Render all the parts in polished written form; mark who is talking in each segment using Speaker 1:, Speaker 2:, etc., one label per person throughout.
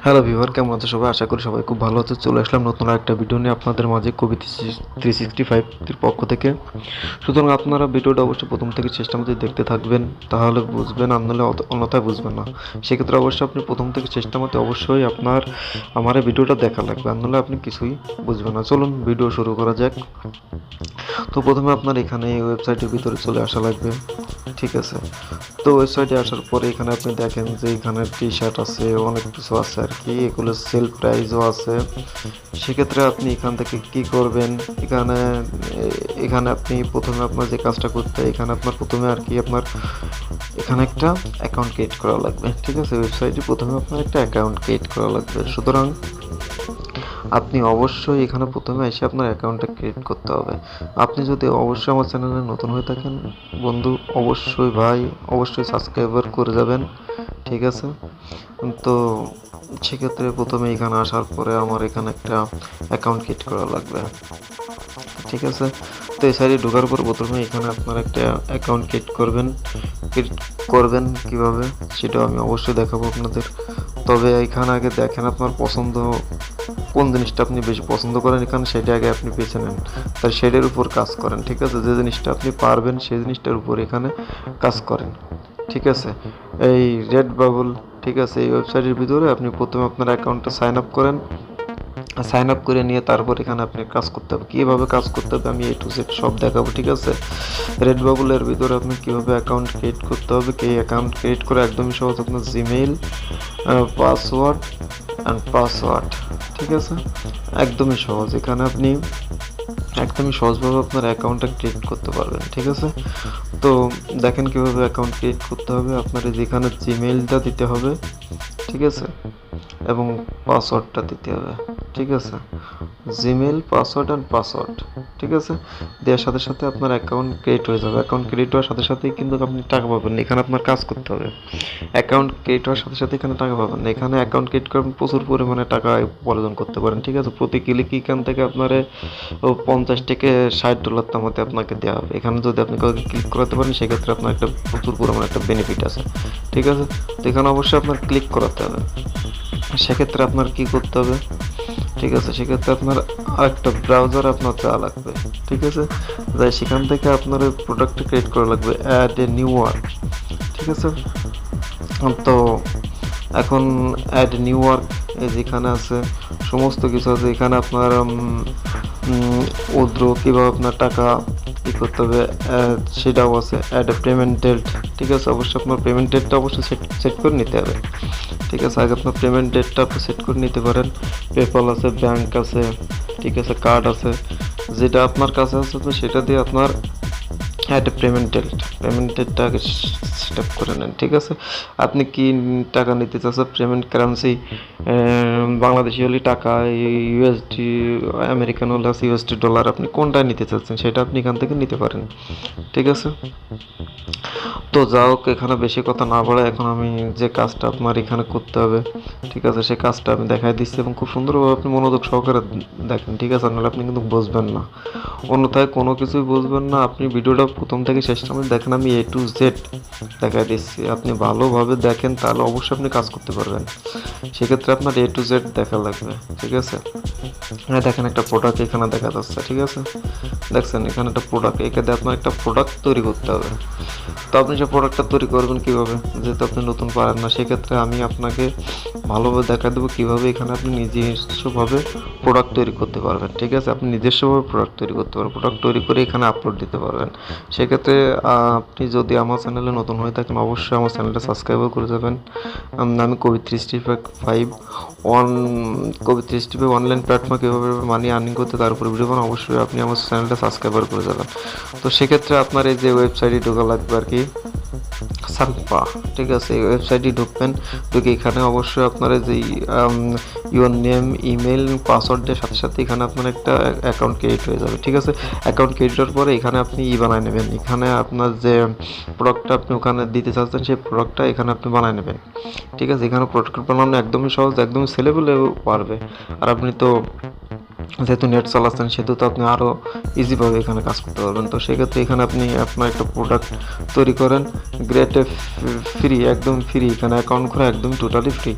Speaker 1: Hello viewer, কেমন আছো সবাই? আশা করি সবাই খুব ভালো আছে। চলে আসলাম নতুন একটা ভিডিও নিয়ে আপনাদের মাঝে, কবি 365 এর পক্ষ থেকে। সুতরাং আপনারা ভিডিওটা অবশ্যই প্রথম থেকে চেষ্টা মতো দেখতে থাকবেন, তাহলে বুঝবেন, আর নাহলে অন্যথায় বুঝবেন না। সেক্ষেত্রে অবশ্যই আপনি প্রথম থেকে চেষ্টা মতো অবশ্যই আমার এই ভিডিওটা দেখা লাগবে, আর নাহলে আপনি কিছুই বুঝবেন না। চলুন ভিডিও শুরু করা যাক। তো প্রথমে আপনার এখানে এই ওয়েবসাইটের ভিতরে চলে আসা লাগবে, ঠিক আছে? তো ওয়েবসাইটে আসার পরে এখানে আপনি দেখেন যে এখানে টি শার্ট আছে, অনেক কিছু আছে আর কি, এগুলো সেল প্রাইসও আছে। সেক্ষেত্রে আপনি এখান থেকে কি করবেন, এখানে এখানে আপনি প্রথমে আপনার যে কাজটা করতে হয়, এখানে আপনার প্রথমে আর কি আপনার এখানে একটা অ্যাকাউন্ট ক্রিয়েট করা লাগবে, ঠিক আছে? ওয়েবসাইটে প্রথমে আপনার একটা অ্যাকাউন্ট ক্রিয়েট করা লাগবে। সুতরাং আপনি অবশ্যই এখানে প্রথমে এসে আপনার অ্যাকাউন্টটা ক্রিয়েট করতে হবে। আপনি যদি অবশ্যই আমার চ্যানেলে নতুন হয়ে থাকেন বন্ধু, অবশ্যই ভাই, অবশ্যই সাবস্ক্রাইবার করে যাবেন, ঠিক আছে? তো সেক্ষেত্রে প্রথমে এখানে আসার পরে আমার এখানে একটা অ্যাকাউন্ট ক্রিয়েট করা লাগবে, ঠিক আছে? তো এই সাইডে ঢোকার পর প্রথমে এখানে আপনার একটা অ্যাকাউন্ট ক্রিয়েট করবেন কিভাবে সেটাও আমি অবশ্যই দেখাবো আপনাদের। তবে এখানে আগে দেখেন আপনার পছন্দ কোন জিনিসটা আপনি বেশি পছন্দ করেন, এখানে সেটা আগে আপনি বেছে নেন, তার সেটার উপর কাজ করেন, ঠিক আছে? যে জিনিসটা আপনি পারবেন সেই জিনিসটার উপর এখানে কাজ করেন, ঠিক আছে? এই রেড বাবল, ঠিক আছে, এই ওয়েবসাইটের ভিতরে আপনি প্রথমে আপনার অ্যাকাউন্টটা সাইন আপ করে নিয়ে তারপর এখানে আপনি কাজ করতে হবে। কীভাবে কাজ করতে হবে আমি A to Z সব দেখাবো, ঠিক আছে? রেড বাবলের ভিতরে আপনি কীভাবে অ্যাকাউন্ট ক্রিয়েট করতে হবে, অ্যাকাউন্ট ক্রিয়েট করে একদমই সহজ, আপনার জিমেইল, পাসওয়ার্ড, ঠিক আছে? একদমই সহজ। এখানে আপনি একদমই সহজভাবে আপনার অ্যাকাউন্টটা ক্রিয়েট করতে পারবেন, ঠিক আছে? তো দেখেন কীভাবে অ্যাকাউন্ট ক্রিয়েট করতে হবে। আপনার যেখানে জিমেইলটা দিতে হবে, ঠিক আছে, এবং পাসওয়ার্ডটা দিতে হবে, ঠিক আছে? জিমেল, পাসওয়ার্ড, ঠিক আছে? দেওয়ার সাথে সাথে আপনার অ্যাকাউন্ট ক্রিয়েট হয়ে যাবে। অ্যাকাউন্ট ক্রিয়েট হওয়ার সাথে সাথেই কিন্তু আপনি টাকা পাবেন। এখানে আপনার কাজ করতে হবে। অ্যাকাউন্ট ক্রিয়েট হওয়ার সাথে সাথে এখানে টাকা পাবেন না। এখানে অ্যাকাউন্ট ক্রিয়েট করে প্রচুর পরিমাণে টাকা উপার্জন করতে পারেন, ঠিক আছে? প্রতি ক্লিক এখান থেকে আপনার 50 থেকে $60 তার মধ্যে আপনাকে দেওয়া হবে। এখানে যদি আপনি কাউকে ক্লিক করাতে পারেন সেক্ষেত্রে আপনার একটা প্রচুর পরিমাণে একটা বেনিফিট আছে, ঠিক আছে? তো এখানে অবশ্যই আপনার ক্লিক করাতে হবে। সেক্ষেত্রে আপনার কি করতে হবে, ঠিক আছে? সেক্ষেত্রে আপনার আরেকটা ব্রাউজার আপনার দেওয়া লাগবে, ঠিক আছে? তাই সেখান থেকে আপনার ওই প্রোডাক্টটা ক্রিয়েট করা লাগবে, অ্যাড এ নিউ ওয়ার্ক, ঠিক আছে? তো এখন অ্যাড নিউ ওয়ার্ক যেখানে আছে সমস্ত কিছু আছে। এখানে আপনার উদ্র কীভাবে আপনার টাকা করতে হবে সেটাও আছে। অ্যাড এ পেমেন্ট ডেট, ঠিক আছে? অবশ্যই আপনার পেমেন্ট ডেটটা অবশ্যই সেট করে নিতে হবে, ঠিক আছে? আগে আপনার পেমেন্ট ডেটটা আপনি সেট করে নিতে পারেন। পেপাল আছে, ব্যাংক আছে, ঠিক আছে, কার্ড আছে, যেটা আপনার কাছে আছে তো সেটা দিয়ে আপনার একটা পেমেন্ট ডেটটা আগে সেট আপ করে নেন, ঠিক আছে? আপনি কি টাকা নিতে চাচ্ছেন, পেমেন্ট কারেন্সি বাংলাদেশি হলে টাকা, ইউএসডি, আমেরিকান হলে আছে ইউএসডি ডলার, আপনি কোনটা নিতে চাচ্ছেন সেটা আপনি এখান থেকে নিতে পারেন, ঠিক আছে? তো যাই হোক, এখানে বেশি কথা না বলে এখন আমি যে কাজটা আপনার এখানে করতে হবে, ঠিক আছে, সেই কাজটা আমি দেখাই দিচ্ছি এবং খুব সুন্দরভাবে আপনি মনোযোগ সহকারে দেখেন, ঠিক আছে? নাহলে আপনি কিন্তু বুঝবেন না, অন্যথায় কোনো কিছুই বুঝবেন না। আপনি ভিডিওটা প্রথম থেকে শেষ পর্যন্ত দেখেন, আমি A to Z দেখাই দিচ্ছি। আপনি ভালোভাবে দেখেন তাহলে অবশ্যই আপনি কাজ করতে পারবেন। সেক্ষেত্রে আপনার A to Z দেখা লাগবে, ঠিক আছে? দেখেন একটা প্রোডাক্ট এখানে দেখা যাচ্ছে, ঠিক আছে? দেখছেন এখানে একটা প্রোডাক্ট, এখানে আপনার একটা প্রোডাক্ট তৈরি করতে হবে। তো আপনি যে প্রোডাক্টটা তৈরি করবেন কীভাবে, যেহেতু আপনি নতুন পারেন না, সেক্ষেত্রে আমি আপনাকে ভালোভাবে দেখা দেবো কীভাবে এখানে আপনি নিজস্বভাবে প্রোডাক্ট তৈরি করতে পারবেন, ঠিক আছে? আপনি নিজস্বভাবে প্রোডাক্ট তৈরি করতে পারবেন, প্রোডাক্ট তৈরি করে এখানে আপলোড দিতে পারবেন। সেক্ষেত্রে আপনি যদি আমার চ্যানেলে নতুন হয়ে থাকেন অবশ্যই আমার চ্যানেলটা সাবস্ক্রাইব করে যাবেন। আমি কবি 365 অনলাইন প্ল্যাটফর্মে কীভাবে মানি আর্নিং করতে তার উপর ভিডিও বানান, অবশ্যই আপনি আমার চ্যানেলটা সাবস্ক্রাইব করে যাবেন। তো সেক্ষেত্রে আপনার এই যে ওয়েবসাইটে ঢোকা লাগবে আর কি, সানপা, ঠিক আছে? এই ওয়েবসাইটে ঢুকবেন, ঢুকে এখানে অবশ্যই আপনার যে ইউর নেম, ইমেল, পাসওয়ার্ডের সাথে সাথে এখানে আপনার একটা অ্যাকাউন্ট ক্রিয়েট হয়ে যাবে, ঠিক আছে? অ্যাকাউন্ট ক্রিয়েট হওয়ার পরে এখানে আপনি বানায় নেবেন। এখানে আপনার যে প্রোডাক্টটা আপনি ওখানে দিতে চাচ্ছেন সেই প্রোডাক্টটা এখানে আপনি বানায় নেবেন, ঠিক আছে? এখানে প্রোডাক্ট বানানো একদমই সহজ, একদমই সেলেবলও পারবে। আর আপনি তো যেহেতু নেট চালাচ্ছেন সেহেতু তো আপনি আরও ইজিভাবে এখানে কাজ করতে পারবেন। তো সেক্ষেত্রে এখানে আপনি আপনার একটা প্রোডাক্ট তৈরি করেন, গ্রেটে ফ্রি, একদম ফ্রি, এখানে অ্যাকাউন্ট খোলা একদম টোটালি ফ্রি।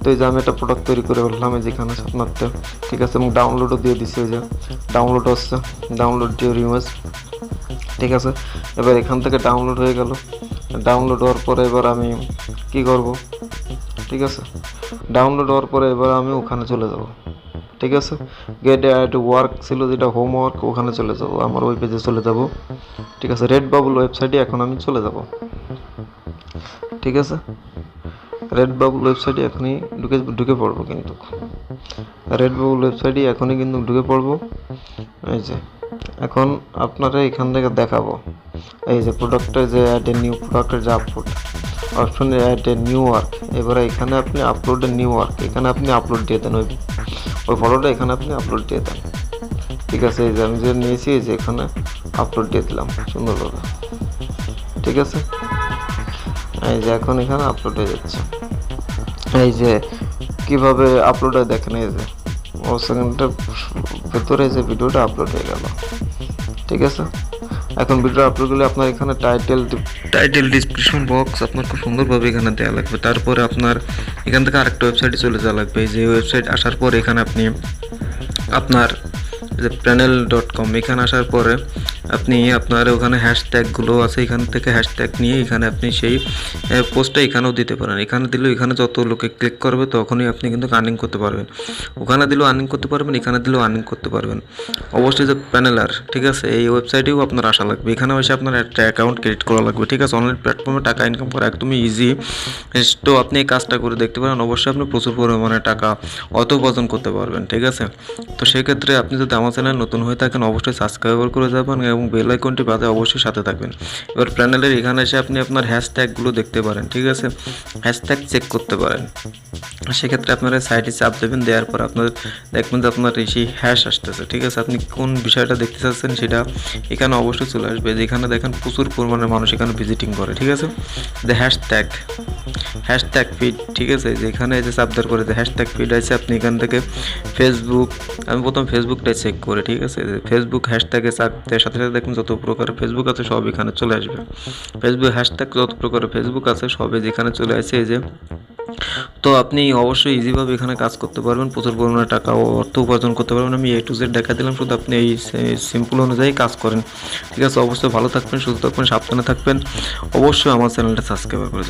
Speaker 1: তো এই যে আমি একটা প্রোডাক্ট তৈরি করে ফেললাম এই যেখানে আপনারটা, ঠিক আছে, এবং ডাউনলোডও দিয়ে দিচ্ছে, এই যে ডাউনলোড হচ্ছে, ডাউনলোড দিয়ে ইমেজ, ঠিক আছে। এবার এখান থেকে ডাউনলোড হয়ে গেল, ডাউনলোড হওয়ার পরে এবার আমি কি করব, ঠিক আছে, ডাউনলোড হওয়ার পরে এবার আমি ওখানে চলে যাব, ঠিক আছে, গেট অ্যাড ওয়ার্ক ছিল যেটা হোমওয়ার্ক, ওখানে চলে যাব, আমার ওই পেজে চলে যাব, ঠিক আছে। রেড বাবল ওয়েবসাইটে এখন আমি চলে যাব, ঠিক আছে। রেড বাবল ওয়েবসাইটে এখনই ঢুকে পড়বো, কিন্তু রেড বাবল ওয়েবসাইটে এখনই কিন্তু ঢুকে পড়বো। এই যে এখন আপনারা এখান থেকে দেখাবো, এই যে প্রোডাক্টের যে অ্যাড এ নিউ প্রোডাক্টের যে আপলোড অপশনে অ্যাড এ নিউ ওয়ার্ক, এবারে এখানে আপনি আপলোড এ নিউ ওয়ার্ক, এখানে আপনি আপলোড দিয়ে দেন, ওই ফটোটা এখানে আপনি আপলোড দিয়ে দেন, ঠিক আছে। এই যে আমি যে নিয়েছি এই যে এখানে আপলোড দিয়ে দিলাম সুন্দরভাবে, ঠিক আছে। এই যে এখন এখানে আপলোড হয়ে যাচ্ছে, এই যে কিভাবে আপলোড হয় দেখেন, এই যে ও সেকেন্ডের ভেতরে যে ভিডিওটা আপলোড হয়ে গেল, ঠিক আছে। এখন ভিডিও আপলোড করলে আপনার এখানে টাইটেল ডিসক্রিপশন বক্স আপনার খুব সুন্দরভাবে এখানে দেওয়া লাগবে। তারপরে আপনার এখান থেকে আরেকটা ওয়েবসাইটে চলে যাওয়া লাগবে, এই যে ওয়েবসাইট আসার পর এখানে আপনি আপনার যে প্যানেল.com এখানে আসার পরে আপনি আপনার ওখানে হ্যাশট্যাগুলো আছে, এখান থেকে হ্যাশট্যাগ নিয়ে এখানে আপনি সেই পোস্টটা এখানেও দিতে পারেন। এখানে দিলেও এখানে যত লোকে ক্লিক করবে তখনই আপনি কিন্তু আর্নিং করতে পারবেন, ওখানে দিলেও আর্নিং করতে পারবেন, এখানে দিলেও আর্নিং করতে পারবেন। অবশ্যই যে প্যানেলার, ঠিক আছে, এই ওয়েবসাইটেও আপনার আসা লাগবে, এখানে এসে আপনার একটা অ্যাকাউন্ট ক্রিয়েট করা লাগবে, ঠিক আছে। অনলাইন প্ল্যাটফর্মে টাকা ইনকাম করা একদমই ইজি। তো আপনি এই কাজটা করে দেখতে পারেন, অবশ্যই আপনি প্রচুর পরিমাণে টাকা উপার্জন করতে পারবেন, ঠিক আছে। তো সেক্ষেত্রে আপনি যদি আমার চ্যানেল নতুন হয়ে থাকেন অবশ্যই সাবস্ক্রাইব করে যাবেন এবং বেল আইকনটি বাজে অবশ্যই সাথে থাকবেন। এবার প্যানেলের এখানে এসে আপনি আপনার হ্যাশট্যাগুলো দেখতে পারেন, ঠিক আছে, হ্যাশট্যাগ চেক করতে পারেন। সেক্ষেত্রে আপনারা সাইটে চাপ দেবেন, দেওয়ার পর আপনার দেখবেন যে আপনার সেই হ্যাশ আসতেছে, ঠিক আছে। আপনি কোন বিষয়টা দেখতে চাচ্ছেন সেটা এখানে অবশ্যই চলে আসবে, যেখানে দেখেন প্রচুর পরিমাণে মানুষ এখানে ভিজিটিং করে, ঠিক আছে। যে হ্যাশট্যাগ ফিড, ঠিক আছে, যেখানে যে চাপ দেওয়ার পরে যে হ্যাশট্যাগ ফিড আছে আপনি এখান থেকে ফেসবুক, আমি প্রথম ফেসবুকটাই চেক করি, ঠিক আছে। ফেসবুক হ্যাশট্যাগে চাপ দেওয়ার সাথে সাথে দেখুন যত প্রকারের ফেসবুক আছে সব এখানে চলে আসবে, ফেসবুক হ্যাশট্যাগ যত প্রকারের ফেসবুক আছে সবে যেখানে চলে আসে, এই যে। তো আপনি অবশ্যই ইজিভাবে এখানে কাজ করতে পারবেন, প্রচুর পরিমাণে টাকা ও অর্থ উপার্জন করতে পারবেন। আমি A to Z দেখা দিলাম, শুধু আপনি এই সিম্পল অনুযায়ী কাজ করেন, ঠিক আছে। অবশ্যই ভালো থাকবেন, সুস্থ থাকবেন, সাবধানে থাকবেন, অবশ্যই আমার চ্যানেলটা সাবস্ক্রাইব করে যাবেন।